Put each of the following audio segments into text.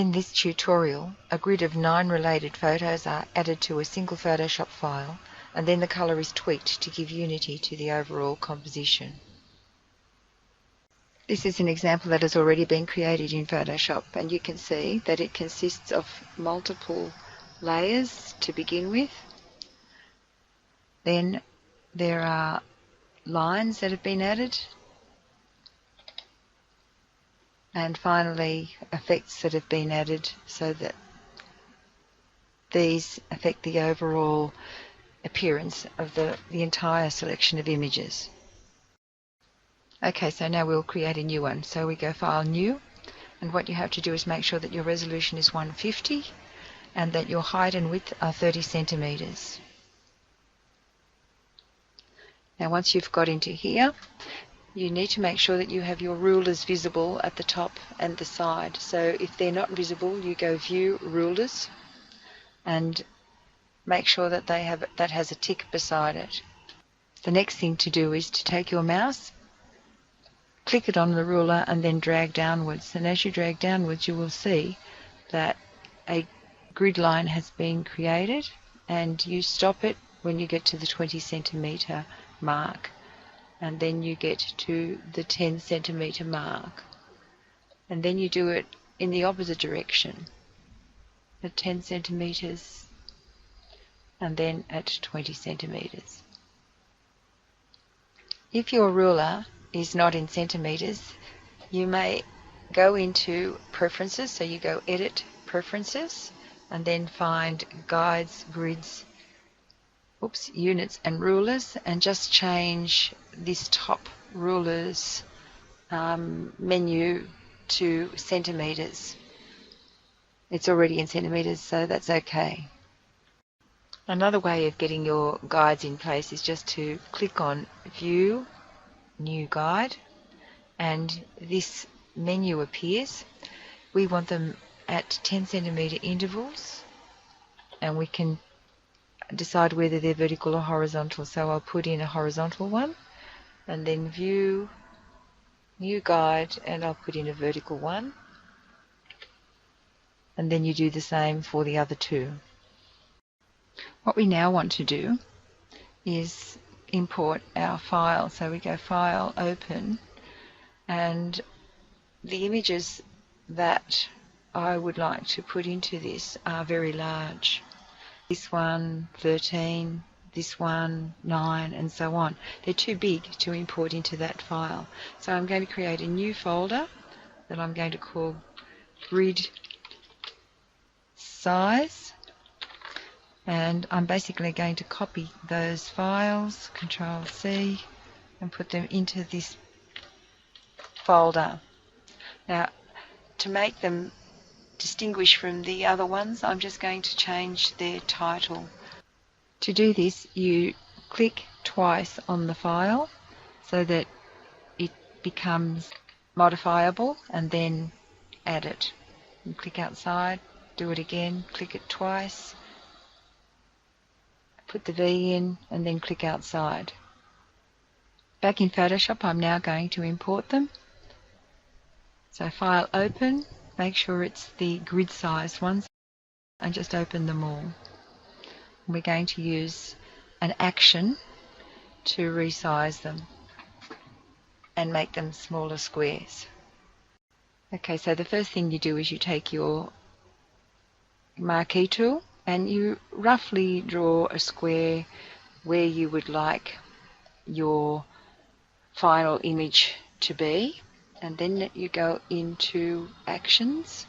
In this tutorial, a grid of 9 related photos are added to a single Photoshop file, and then the colour is tweaked to give unity to the overall composition. This is an example that has already been created in Photoshop, and you can see that it consists of multiple layers to begin with. Then there are lines that have been added, and finally effects that have been added so that these affect the overall appearance of the entire selection of images. Okay, so now we'll create a new one. So we go File, New, and what you have to do is make sure that your resolution is 150 and that your height and width are 30 centimeters. Now once you've got into here, you need to make sure that you have your rulers visible at the top and the side. So if they're not visible, you go View, Rulers, and make sure that that has a tick beside it. The next thing to do is to take your mouse, click it on the ruler, and then drag downwards. And as you drag downwards, you will see that a grid line has been created, and you stop it when you get to the 20 centimeter mark. And then you get to the 10 centimeter mark, and then you do it in the opposite direction at 10 centimeters and then at 20 centimeters. If your ruler is not in centimeters, you may go into Preferences, so you go Edit, Preferences, and then find Guides, Grids, Units and Rulers, and just change this top rulers menu to centimeters. It's already in centimeters, so that's okay. Another way of getting your guides in place is just to click on View, New Guide, and this menu appears. We want them at 10 centimeter intervals, and we can decide whether they're vertical or horizontal. So I'll put in a horizontal one, and then View, New Guide, and I'll put in a vertical one, and then you do the same for the other two. What we now want to do is import our file. So we go File, Open, and the images that I would like to put into this are very large. This one 13, this one 9, and so on. They're too big to import into that file. So I'm going to create a new folder that I'm going to call Grid Size, and I'm basically going to copy those files, Control C, and put them into this folder. Now, to make them distinguish from the other ones, I'm just going to change their title. To do this, you click twice on the file so that it becomes modifiable, and then add it. And click outside, do it again, click it twice, put the V in, and then click outside. Back in Photoshop, I'm now going to import them. So File, Open, make sure it's the grid size ones, and just open them all. We're going to use an action to resize them and make them smaller squares. Okay, so the first thing you do is you take your marquee tool and you roughly draw a square where you would like your final image to be, and then you go into Actions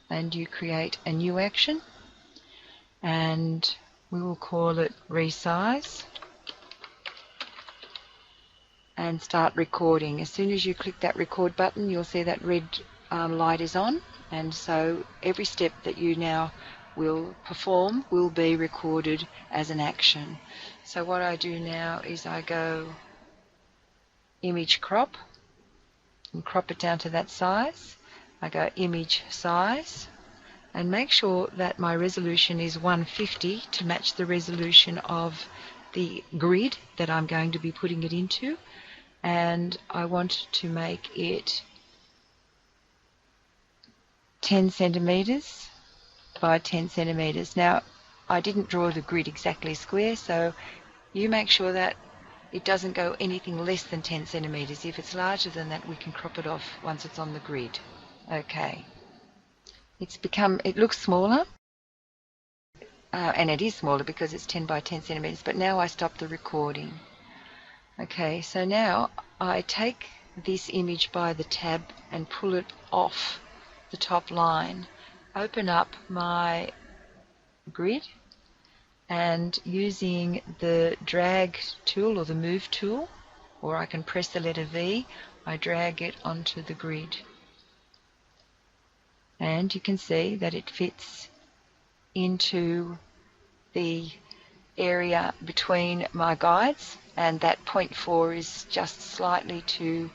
and you create a new action, and we will call it Resize, and start recording. As soon as you click that record button, you'll see that red light is on, and so every step that you now will perform will be recorded as an action. So what I do now is I go Image Crop and crop it down to that size. I go Image Size and make sure that my resolution is 150 to match the resolution of the grid that I'm going to be putting it into, and I want to make it 10 centimeters by 10 centimeters. Now, I didn't draw the grid exactly square, so you make sure that it doesn't go anything less than 10 centimeters. If it's larger than that, we can crop it off once it's on the grid. Okay. It looks smaller, and it is smaller because it's 10 by 10 centimeters, but now I stop the recording. Okay, so now I take this image by the tab and pull it off the top line. Open up my grid, and using the drag tool or the move tool, or I can press the letter V, I drag it onto the grid. And you can see that it fits into the area between my guides, and that 0.4 is just slightly too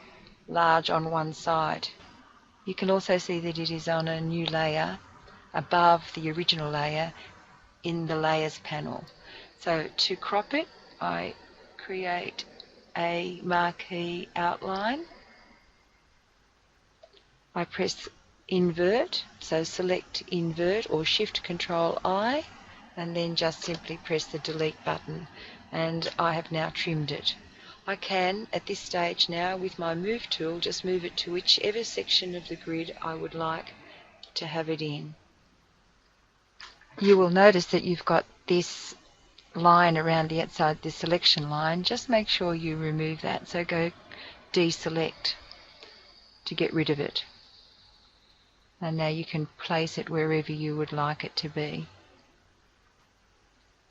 large on one side. You can also see that it is on a new layer above the original layer in the layers panel. So to crop it, I create a marquee outline. I press invert, so select invert or shift control I, and then just simply press the delete button, and I have now trimmed it. I can at this stage now with my move tool just move it to whichever section of the grid I would like to have it in. You will notice that you've got this line around the outside, this selection line. Just make sure you remove that, so go deselect to get rid of it. And now you can place it wherever you would like it to be.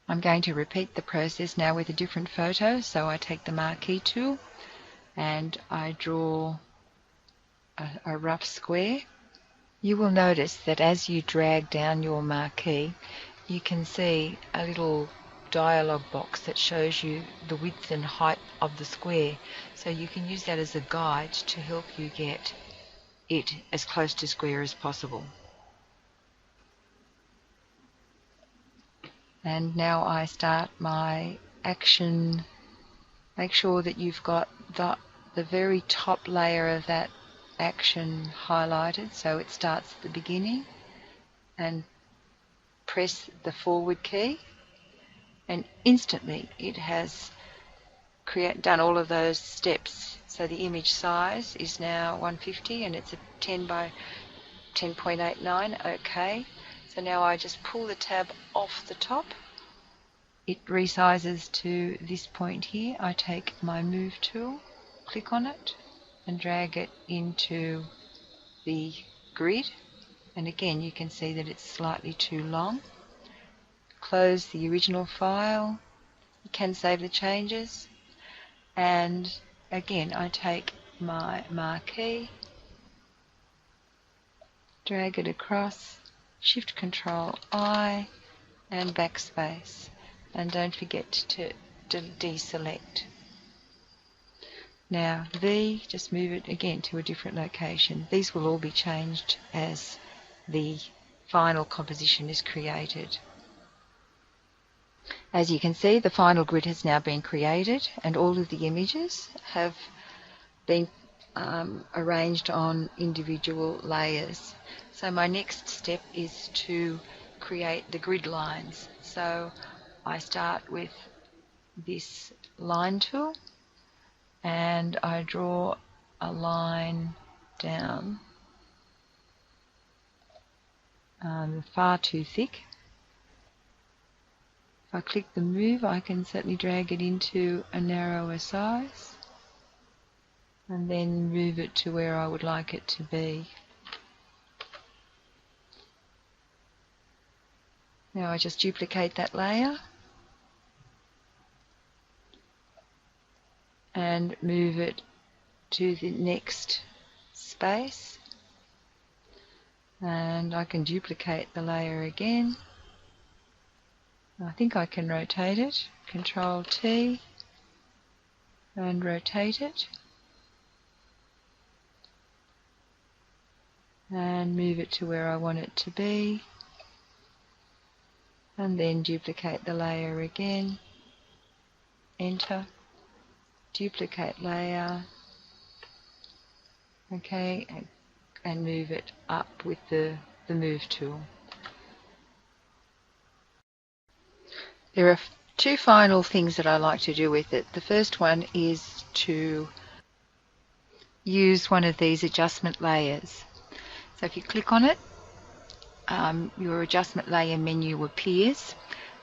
I'm going to repeat the process now with a different photo. So I take the marquee tool and I draw a rough square. You will notice that as you drag down your marquee, you can see a little dialog box that shows you the width and height of the square. So you can use that as a guide to help you get it as close to square as possible. And now I start my action. Make sure that you've got the very top layer of that action highlighted, so it starts at the beginning, and press the forward key, and instantly it has done all of those steps. So the image size is now 150 and it's a 10 by 10.89. Okay, so now I just pull the tab off the top. It resizes to this point here. I take my move tool, click on it and drag it into the grid, and again you can see that it's slightly too long. Close the original file. You can save the changes, and again I take my marquee, drag it across, shift control I and backspace, and don't forget to deselect. Now V, just move it again to a different location. These will all be changed as the final composition is created. As you can see, the final grid has now been created and all of the images have been arranged on individual layers. So my next step is to create the grid lines. So I start with this line tool and I draw a line down far too thick. If I click the move, I can certainly drag it into a narrower size and then move it to where I would like it to be. Now I just duplicate that layer and move it to the next space, and I can duplicate the layer again. I think I can rotate it. Control T and rotate it and move it to where I want it to be, and then duplicate the layer again, enter, duplicate layer, okay, and move it up with the the Move tool. There are two final things that I like to do with it. The first one is to use one of these adjustment layers. So if you click on it, your adjustment layer menu appears,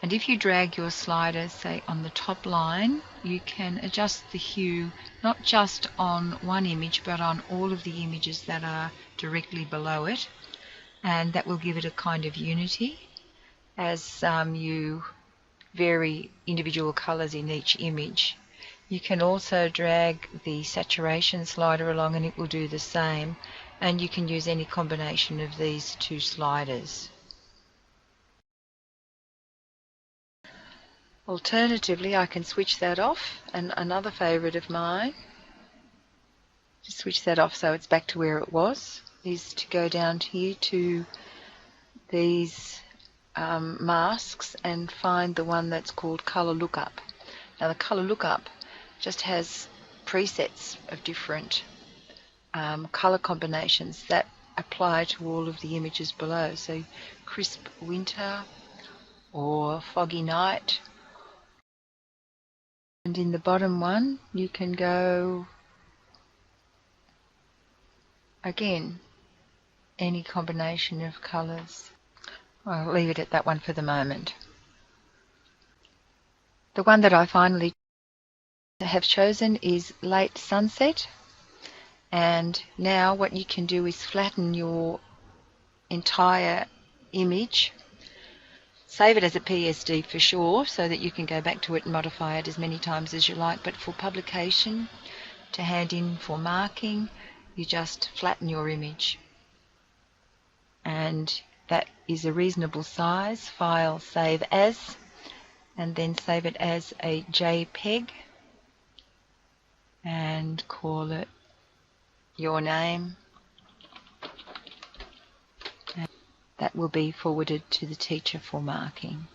and if you drag your slider, say, on the top line, you can adjust the hue not just on one image but on all of the images that are directly below it, and that will give it a kind of unity as you vary individual colors in each image. You can also drag the saturation slider along and it will do the same, and you can use any combination of these two sliders. Alternatively, I can switch that off, and another favourite of mine to switch that off so it's back to where it was is to go down here to these masks and find the one that's called Colour Lookup. Now the Colour Lookup just has presets of different colour combinations that apply to all of the images below. So crisp winter or foggy night. And in the bottom one you can go again any combination of colours. I'll leave it at that one for the moment. The one that I finally have chosen is Late Sunset, and now what you can do is flatten your entire image, save it as a PSD for sure so that you can go back to it and modify it as many times as you like, but for publication, to hand in for marking, you just flatten your image, and that is a reasonable size. File, save as, and then save it as a JPEG and call it your name. And that will be forwarded to the teacher for marking.